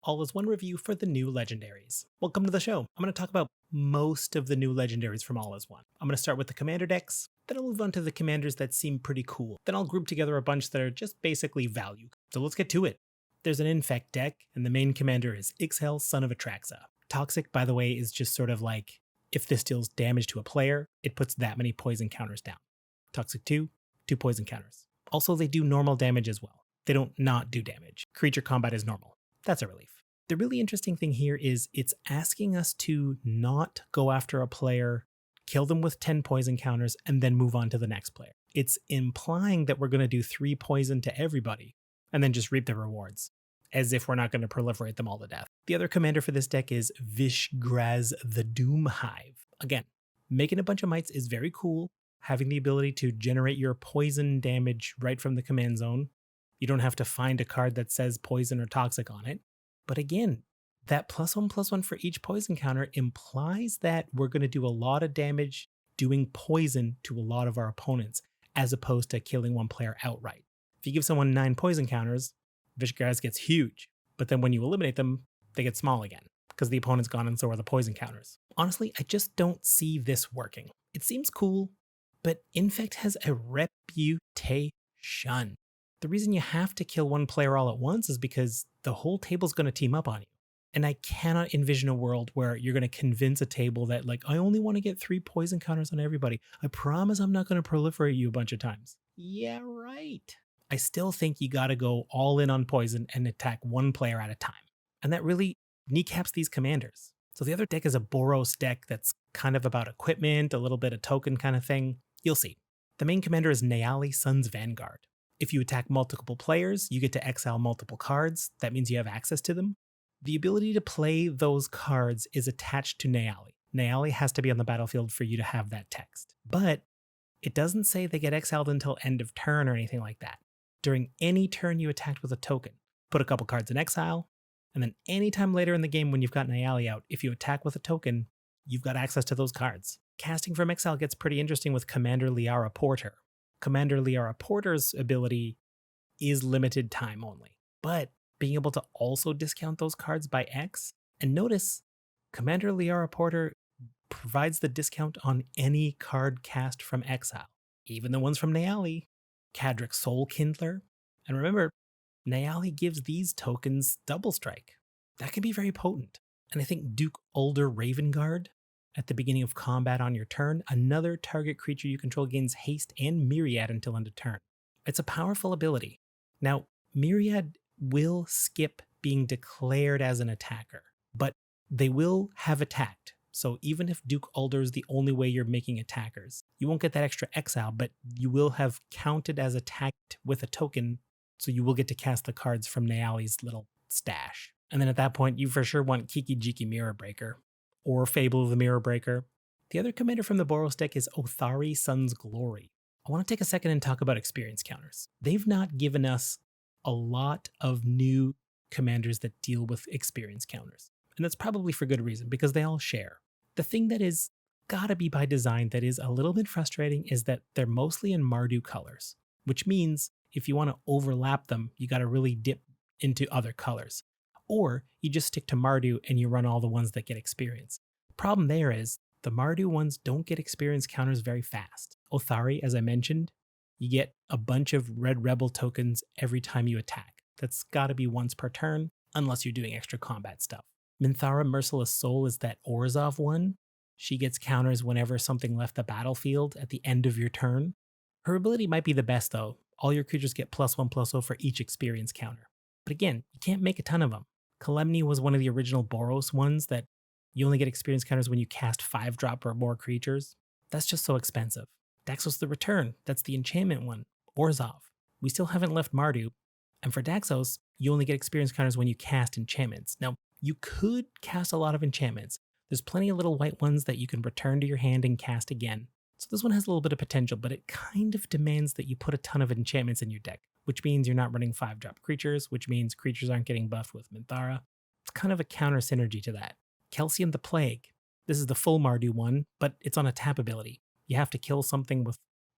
All Is One review for the new legendaries. Welcome to the show. I'm going to talk about most of the new legendaries from All Is One. I'm going to start with the commander decks, then I'll move on to the commanders that seem pretty cool. Then I'll group together a bunch that are just basically value. So let's get to it. There's an infect deck, and the main commander is Ixhel, son of Atraxa. Toxic, by the way, is just sort of like, if this deals damage to a player, it puts that many poison counters down. Toxic 2, 2 poison counters. Also, they do normal damage as well. They don't not do damage. Creature combat is normal. That's a relief. The really interesting thing here is it's asking us to not go after a player, kill them with 10 poison counters, and then move on to the next player. It's implying that we're going to do 3 poison to everybody, and then just reap the rewards, as if we're not going to proliferate them all to death. The other commander for this deck is Vishgraz the Doomhive. Again, making a bunch of mites is very cool. Having the ability to generate your poison damage right from the command zone. You don't have to find a card that says poison or toxic on it. But again, that +1/+1 for each poison counter implies that we're going to do a lot of damage doing poison to a lot of our opponents, as opposed to killing one player outright. If you give someone 9 poison counters, Vishgraz gets huge, but then when you eliminate them, they get small again, because the opponent's gone and so are the poison counters. Honestly, I just don't see this working. It seems cool, but Infect has a reputation. The reason you have to kill one player all at once is because the whole table's going to team up on you. And I cannot envision a world where you're going to convince a table that, like, I only want to get 3 poison counters on everybody. I promise I'm not going to proliferate you a bunch of times. Yeah, right. I still think you got to go all in on poison and attack one player at a time. And that really kneecaps these commanders. So the other deck is a Boros deck that's kind of about equipment, a little bit of token kind of thing. You'll see. The main commander is Neyali, Sun's Vanguard. If you attack multiple players, you get to exile multiple cards. That means you have access to them. The ability to play those cards is attached to Neyali. Neyali has to be on the battlefield for you to have that text. But it doesn't say they get exiled until end of turn or anything like that. During any turn you attacked with a token, put a couple cards in exile, and then anytime later in the game when you've got Neyali out, if you attack with a token, you've got access to those cards. Casting from exile gets pretty interesting with Commander Liara Porter. Commander Liara Porter's ability is limited time only, but being able to also discount those cards by X, and notice Commander Liara Porter provides the discount on any card cast from exile, even the ones from Neyali, Kadric Soul Kindler, and remember, Neyali gives these tokens double strike. That can be very potent. And I think Duke Ulder Ravenguard, at the beginning of combat on your turn, another target creature you control gains haste and myriad until end of turn. It's a powerful ability. Now, myriad will skip being declared as an attacker, but they will have attacked. So even if Duke Ulder is the only way you're making attackers, you won't get that extra exile, but you will have counted as attacked with a token, so you will get to cast the cards from Neyali's little stash. And then at that point, you for sure want Kiki Jiki Mirror Breaker, or Fable of the Mirror Breaker. The other commander from the Boros deck is Otharri, Sun's Glory. I want to take a second and talk about experience counters. They've not given us a lot of new commanders that deal with experience counters. And that's probably for good reason, because they all share. The thing that is gotta be by design that is a little bit frustrating is that they're mostly in Mardu colors, which means if you want to overlap them, you gotta really dip into other colors. Or you just stick to Mardu and you run all the ones that get experience. Problem there is, the Mardu ones don't get experience counters very fast. Otharri, as I mentioned, you get a bunch of Red Rebel tokens every time you attack. That's gotta be once per turn, unless you're doing extra combat stuff. Minthara Merciless Soul is that Orzhov one. She gets counters whenever something left the battlefield at the end of your turn. Her ability might be the best though. All your creatures get +1/+0 for each experience counter. But again, you can't make a ton of them. Kalemni was one of the original Boros ones that you only get experience counters when you cast 5-drop or more creatures. That's just so expensive. Daxos the Return, that's the enchantment one. Orzhov. We still haven't left Mardu. And for Daxos, you only get experience counters when you cast enchantments. Now, you could cast a lot of enchantments. There's plenty of little white ones that you can return to your hand and cast again. So this one has a little bit of potential, but it kind of demands that you put a ton of enchantments in your deck, which means you're not running 5-drop creatures, which means creatures aren't getting buffed with Minthara. It's kind of a counter synergy to that. Kelsian the Plague. This is the full Mardu one, but it's on a tap ability. You have to kill something with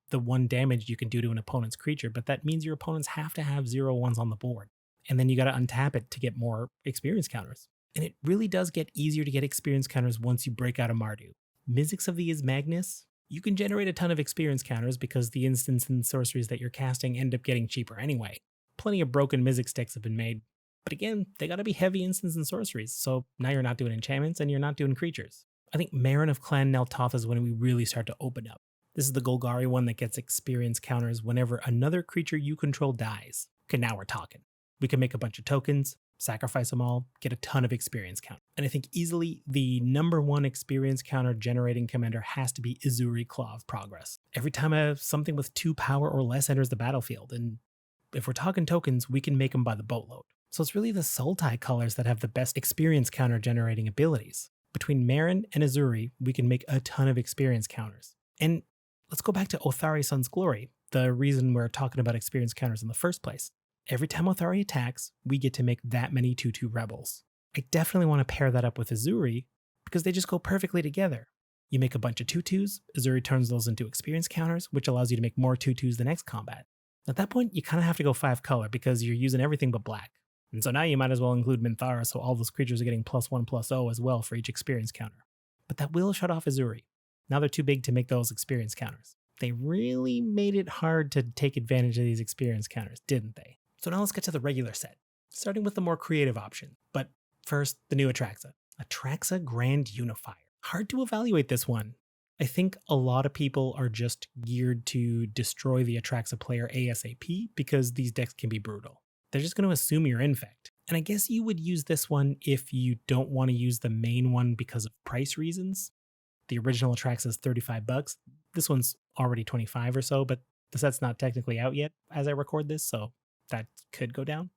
the 1 damage you can do to an opponent's creature, but that means your opponents have to have 0/1s on the board. and then you got to untap it to get more experience counters. And it really does get easier to get experience counters once you break out of Mardu. Mizzix of the Magnus, you can generate a ton of experience counters because the instants and sorceries that you're casting end up getting cheaper anyway. Plenty of broken Mizzix decks have been made, but again, they gotta be heavy instants and sorceries, so now you're not doing enchantments and you're not doing creatures. I think Marin of Clan Neltoth is when we really start to open up. This is the Golgari one that gets experience counters whenever another creature you control dies. Okay, now we're talking. We can make a bunch of tokens, sacrifice them all, get a ton of experience count. And I think easily the number one experience counter generating commander has to be Ezuri, Claw of Progress. Every time something with 2 power or less enters the battlefield, and if we're talking tokens, we can make them by the boatload. So it's really the Sultai colors that have the best experience counter generating abilities. Between Marin and Ezuri, we can make a ton of experience counters. And let's go back to Otharri Sun's Glory, the reason we're talking about experience counters in the first place. Every time Otharri attacks, we get to make that many 2/2 rebels. I definitely want to pair that up with Ezuri because they just go perfectly together. You make a bunch of 2/2s, Ezuri turns those into experience counters, which allows you to make more 2/2s the next combat. At that point, you kind of have to go 5 color because you're using everything but black. And so now you might as well include Minthara so all those creatures are getting +1/+0 as well for each experience counter. But that will shut off Ezuri. Now they're too big to make those experience counters. They really made it hard to take advantage of these experience counters, didn't they? So now let's get to the regular set, starting with the more creative option. But first, the new Atraxa. Atraxa Grand Unifier. Hard to evaluate this one. I think a lot of people are just geared to destroy the Atraxa player ASAP because these decks can be brutal. They're just going to assume you're infect. And I guess you would use this one if you don't want to use the main one because of price reasons. The original Atraxa is $35. This one's already 25 or so, but the set's not technically out yet as I record this, so that could go down.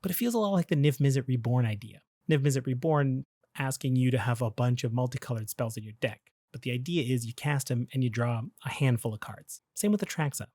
But it feels a lot like the Niv Mizzet Reborn idea. Niv Mizzet Reborn asking you to have a bunch of multicolored spells in your deck. But the idea is you cast them and you draw a handful of cards. Same with Atraxa.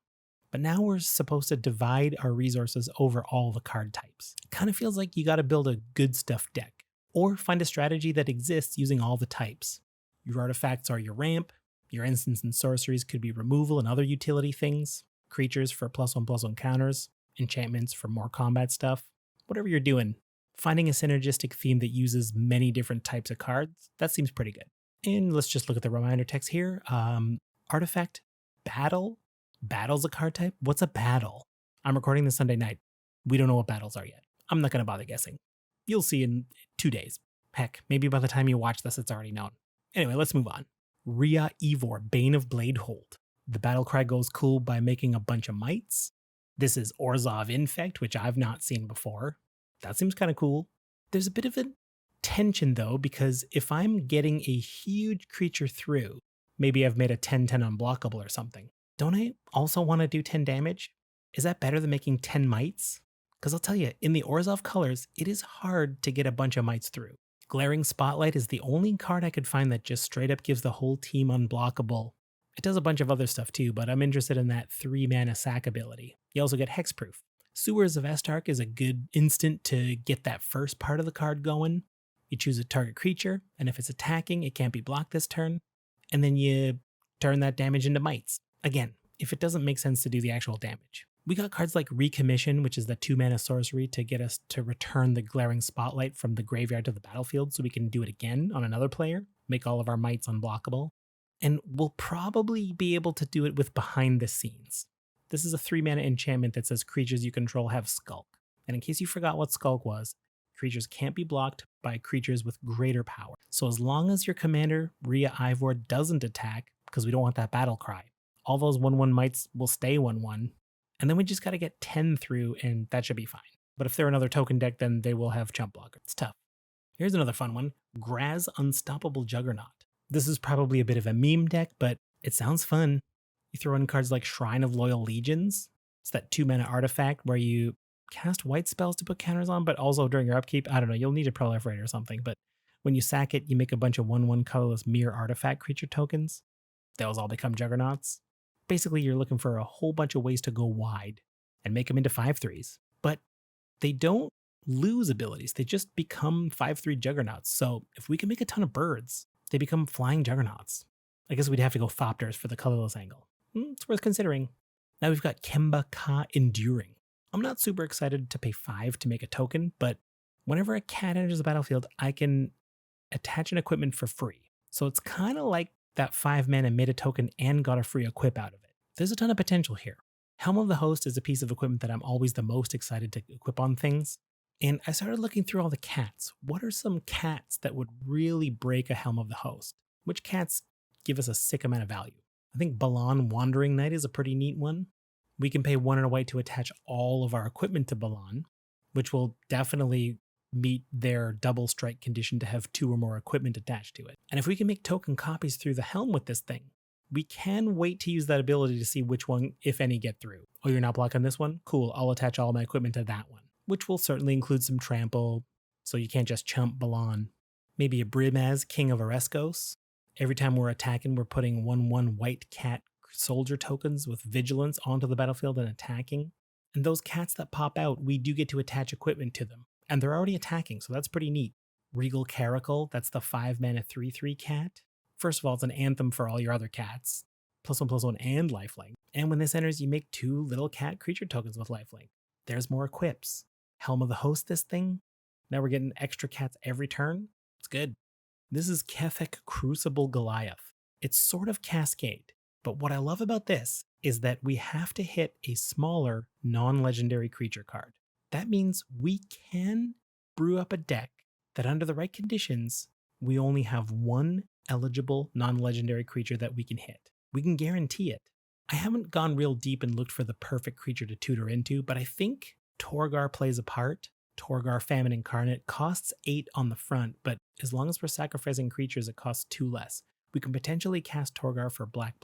But now we're supposed to divide our resources over all the card types. It kind of feels like you gotta build a good stuff deck. Or find a strategy that exists using all the types. Your artifacts are your ramp. Your instants and sorceries could be removal and other utility things. Creatures for +1/+1 counters. Enchantments for more combat stuff. Whatever you're doing, finding a synergistic theme that uses many different types of cards, that seems pretty good. And let's just look at the reminder text here. Artifact, battle. Battle's a card type? What's a battle? I'm recording this Sunday night. We don't know what battles are yet. I'm not going to bother guessing. You'll see in 2 days. Heck, maybe by the time you watch this, it's already known. Anyway, let's move on. Rhea Ivor, Bane of Bladehold. The battle cry goes cool by making a bunch of mites. This is Orzhov Infect, which I've not seen before. That seems kind of cool. There's a bit of a tension though, because if I'm getting a huge creature through, maybe I've made a 10/10 unblockable or something, don't I also want to do 10 damage? Is that better than making 10 mites? Because I'll tell you, in the Orzhov colors, it is hard to get a bunch of mites through. Glaring Spotlight is the only card I could find that just straight up gives the whole team unblockable. It does a bunch of other stuff too, but I'm interested in that 3-mana sack ability. You also get Hexproof. Sewers of Estark is a good instant to get that first part of the card going. You choose a target creature, and if it's attacking, it can't be blocked this turn. And then you turn that damage into mites. Again, if it doesn't make sense to do the actual damage. We got cards like Recommission, which is the 2-mana sorcery to get us to return the Glaring Spotlight from the graveyard to the battlefield so we can do it again on another player, make all of our mites unblockable. And we'll probably be able to do it with Behind the Scenes. This is a 3-mana enchantment that says creatures you control have Skulk. And in case you forgot what Skulk was, creatures can't be blocked by creatures with greater power. So as long as your commander, Rhea Ivor, doesn't attack, because we don't want that battle cry, all those 1/1 mites will stay 1/1. And then we just got to get 10 through, and that should be fine. But if they're another token deck, then they will have Chump Blocker. It's tough. Here's another fun one. Graaz Unstoppable Juggernaut. This is probably a bit of a meme deck, but it sounds fun. You throw in cards like Shrine of Loyal Legions. It's that 2-mana artifact where you cast white spells to put counters on, but also during your upkeep, I don't know, you'll need a Proliferate or something, but when you sack it, you make a bunch of 1/1 colorless mirror artifact creature tokens. Those all become Juggernauts. Basically, you're looking for a whole bunch of ways to go wide and make them into 5/3s. But they don't lose abilities. They just become 5/3 Juggernauts. So if we can make a ton of birds, they become flying Juggernauts. I guess we'd have to go Thopters for the colorless angle. It's worth considering. Now we've got Kemba Kha Enduring. I'm not super excited to pay 5 to make a token, but whenever a cat enters the battlefield, I can attach an equipment for free. So it's kind of like that 5 mana made a token and got a free equip out of it. There's a ton of potential here. Helm of the Host is a piece of equipment that I'm always the most excited to equip on things. And I started looking through all the cats. What are some cats that would really break a Helm of the Host? Which cats give us a sick amount of value? I think Balan Wandering Knight is a pretty neat one. We can pay 1 and a white to attach all of our equipment to Balan, which will definitely meet their double strike condition to have 2 or more equipment attached to it. And if we can make token copies through the helm with this thing, we can wait to use that ability to see which one, if any, get through. Oh, you're not blocking this one? Cool, I'll attach all my equipment to that one, which will certainly include some trample, so you can't just chump Balan. Maybe a Brimaz, King of Oreskos. Every time we're attacking, we're putting 1/1 white cat soldier tokens with vigilance onto the battlefield and attacking. And those cats that pop out, we do get to attach equipment to them. And they're already attacking, so that's pretty neat. Regal Caracal, that's the 5 mana 3/3 cat. First of all, it's an anthem for all your other cats. +1/+1 and lifelink. And when this enters, you make 2 little cat creature tokens with lifelink. There's more equips. Helm of the Host this thing. Now we're getting extra cats every turn. It's good. This is Kethek Crucible Goliath. It's sort of Cascade, but what I love about this is that we have to hit a smaller non-legendary creature card. That means we can brew up a deck that under the right conditions, we only have 1 eligible non-legendary creature that we can hit. We can guarantee it. I haven't gone real deep and looked for the perfect creature to tutor into, but I think Torgar plays a part. Torgar Famine Incarnate costs 8 on the front, but as long as we're sacrificing creatures, it costs 2 less. We can potentially cast Torgar for black.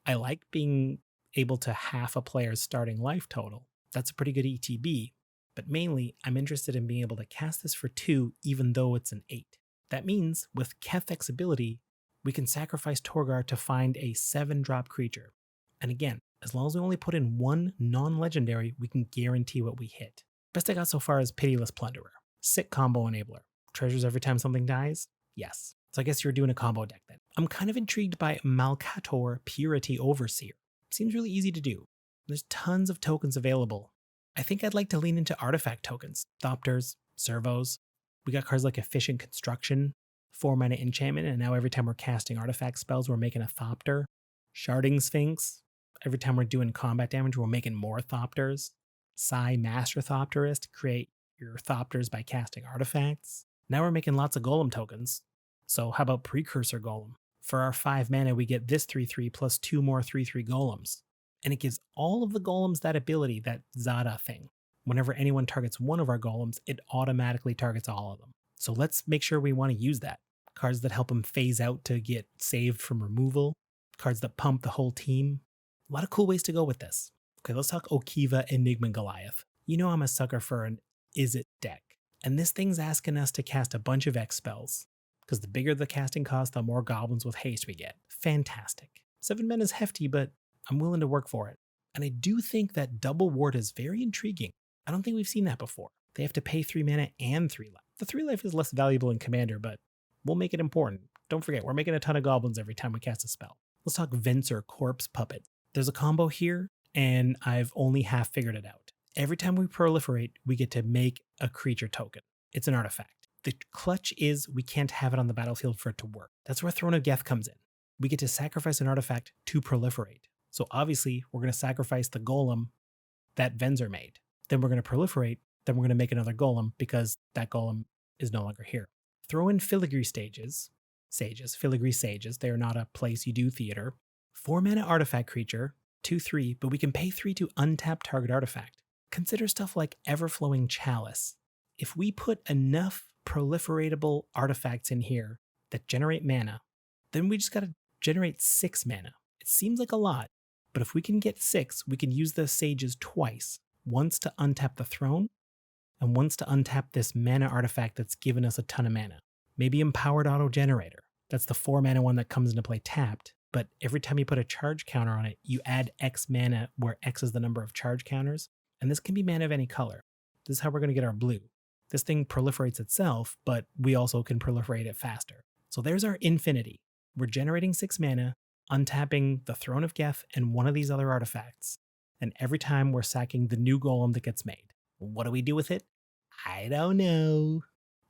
I like being able to half a player's starting life total. That's a pretty good ETB, but mainly I'm interested in being able to cast this for 2 even though it's an 8. That means with Kethek's ability, we can sacrifice Torgar to find a 7-drop creature. And again, as long as we only put in 1 non-legendary, we can guarantee what we hit. Best I got so far is Pitiless Plunderer. Sick combo enabler. Treasures every time something dies? Yes. So I guess you're doing a combo deck then. I'm kind of intrigued by Malcator Purity Overseer. Seems really easy to do. There's tons of tokens available. I think I'd like to lean into artifact tokens. Thopters, servos. We got cards like Efficient Construction, 4 mana enchantment, and now every time we're casting artifact spells, we're making a Thopter. Sharding Sphinx. Every time we're doing combat damage, we're making more Thopters. Master Thopterist, create your Thopters by casting artifacts. Now we're making lots of Golem tokens. So how about Precursor Golem? For our 5 mana, we get this 3/3 plus 2 more 3/3 Golems. And it gives all of the Golems that ability, that Zada thing. Whenever anyone targets one of our Golems, it automatically targets all of them. So let's make sure we want to use that. Cards that help them phase out to get saved from removal. Cards that pump the whole team. A lot of cool ways to go with this. Okay, let's talk Okiva Enigma Goliath. You know I'm a sucker for an Is It deck. And this thing's asking us to cast a bunch of X spells. Because the bigger the casting cost, the more goblins with haste we get. Fantastic. 7 mana is hefty, but I'm willing to work for it. And I do think that double ward is very intriguing. I don't think we've seen that before. They have to pay 3 mana and 3 life. The 3 life is less valuable in Commander, but we'll make it important. Don't forget, we're making a ton of goblins every time we cast a spell. Let's talk Vneser Corpse Puppet. There's a combo here, and I've only half figured it out. Every time we proliferate, we get to make a creature token. It's an artifact. The clutch is we can't have it on the battlefield for it to work. That's where Throne of Geth comes in. We get to sacrifice an artifact to proliferate. So obviously, we're going to sacrifice the golem that Vneser made. Then we're going to proliferate. Then we're going to make another golem because that golem is no longer here. Throw in Filigree Filigree Sages. They are not a place you do theater. 4 mana artifact creature, 2/3, but we can pay 3 to untap target artifact. Consider stuff like Everflowing Chalice. If we put enough proliferatable artifacts in here that generate mana, then we just got to generate 6 mana. It seems like a lot, but if we can get 6, we can use the Sages twice. Once to untap the throne, and once to untap this mana artifact that's given us a ton of mana. Maybe Empowered Auto Generator. That's the 4 mana one that comes into play tapped, but every time you put a charge counter on it, you add X mana, where X is the number of charge counters, and this can be mana of any color. This is how we're going to get our blue. This thing proliferates itself, but we also can proliferate it faster. So there's our infinity. We're generating 6 mana, untapping the Throne of Geth and one of these other artifacts, and every time we're sacking the new golem that gets made. What do we do with it? I don't know.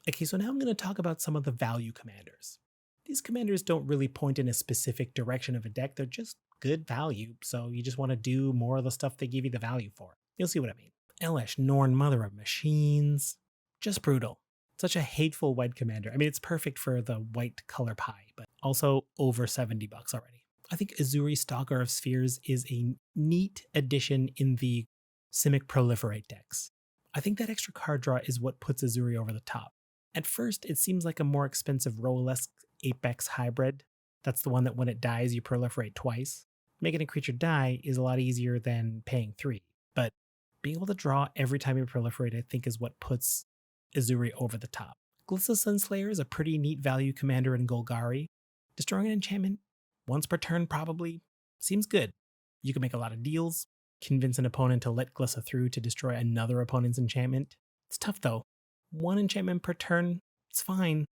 Okay, so now I'm going to talk about some of the value commanders. These commanders don't really point in a specific direction of a deck, they're just good value, so you just want to do more of the stuff they give you the value for. You'll see what I mean. Elesh, Norn, Mother of Machines. Just brutal. Such a hateful white commander. I mean, it's perfect for the white color pie, but also over $70 already. I think Ezuri, Stalker of Spheres is a neat addition in the Simic Proliferate decks. I think that extra card draw is what puts Ezuri over the top. At first, it seems like a more expensive Rolesk Apex hybrid. That's the one that when it dies, you proliferate twice. Making a creature die is a lot easier than paying 3, but being able to draw every time you proliferate, I think, is what puts Ezuri over the top. Glissa Sunseeker is a pretty neat value commander in Golgari. Destroying an enchantment once per turn probably seems good. You can make a lot of deals, convince an opponent to let Glissa through to destroy another opponent's enchantment. It's tough though. One enchantment per turn, it's fine,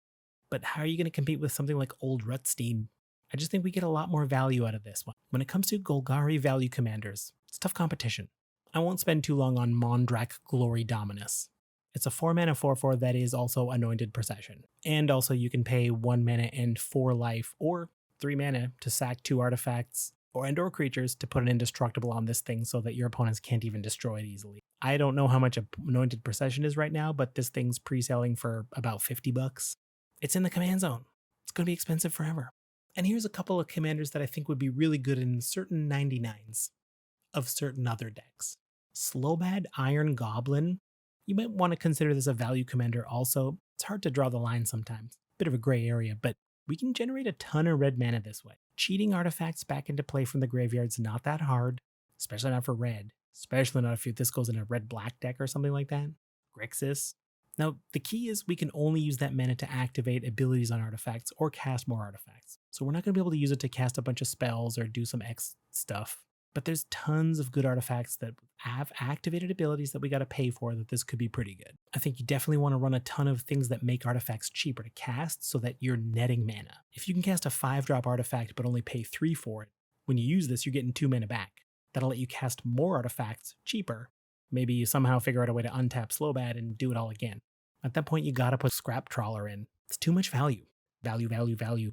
but how are you going to compete with something like Old Rutstein? I just think we get a lot more value out of this one. When it comes to Golgari value commanders, it's tough competition. I won't spend too long on Mondrak Glory Dominus. It's a 4-mana 4/4 that is also Anointed Procession. And also you can pay 1 mana and 4 life, or 3 mana to sack 2 artifacts or creatures to put an indestructible on this thing so that your opponents can't even destroy it easily. I don't know how much Anointed Procession is right now, but this thing's pre-selling for about $50. It's in the command zone. It's going to be expensive forever. And here's a couple of commanders that I think would be really good in certain 99s of certain other decks. Slobad Iron Goblin. You might want to consider this a value commander also. It's hard to draw the line sometimes. Bit of a gray area, but we can generate a ton of red mana this way. Cheating artifacts back into play from the graveyard's not that hard, especially not for red. Especially not if this goes in a red-black deck or something like that. Grixis. Now, the key is we can only use that mana to activate abilities on artifacts or cast more artifacts. So we're not going to be able to use it to cast a bunch of spells or do some X stuff. But there's tons of good artifacts that have activated abilities that we got to pay for that this could be pretty good. I think you definitely want to run a ton of things that make artifacts cheaper to cast so that you're netting mana. If you can cast a 5-drop artifact but only pay 3 for it, when you use this, you're getting 2 mana back. That'll let you cast more artifacts cheaper. Maybe you somehow figure out a way to untap Slobad and do it all again. At that point, you gotta put Scrap Trawler in. It's too much value. Value, value, value.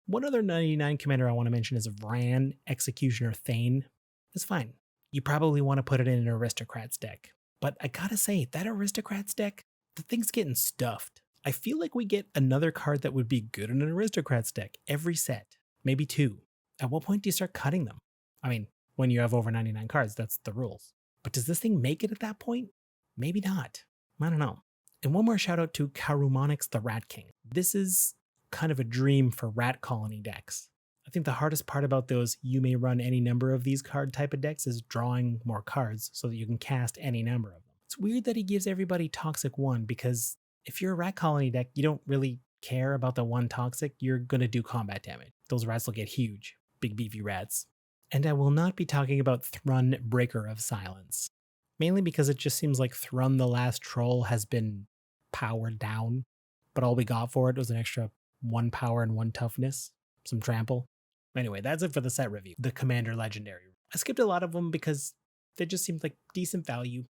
One other 99 commander I want to mention is Vran, Executioner Thane. It's fine. You probably want to put it in an Aristocrats deck. But I gotta say, that Aristocrats deck, the thing's getting stuffed. I feel like we get another card that would be good in an Aristocrats deck every set. Maybe 2. At what point do you start cutting them? I mean, when you have over 99 cards, that's the rules. But does this thing make it at that point? Maybe not. I don't know. And one more shout out to Karumonix the Rat King. This is kind of a dream for rat colony decks. I think the hardest part about those you may run any number of these card type of decks is drawing more cards so that you can cast any number of them. It's weird that he gives everybody Toxic 1 because if you're a rat colony deck, you don't really care about the 1 Toxic, you're going to do combat damage. Those rats will get huge. Big beefy rats. And I will not be talking about Thrun Breaker of Silence. Mainly because it just seems like Thrun the Last Troll has been powered down, but all we got for it was an extra 1 power and 1 toughness, some trample. Anyway, that's it for the set review. The Commander Legendary. I skipped a lot of them because they just seemed like decent value.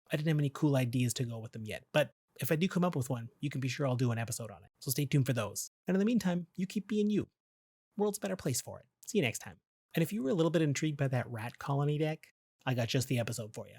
I didn't have any cool ideas to go with them yet, but if I do come up with one, you can be sure I'll do an episode on it. So stay tuned for those. And in the meantime, you keep being you. World's a better place for it. See you next time. And if you were a little bit intrigued by that rat colony deck, I got just the episode for you.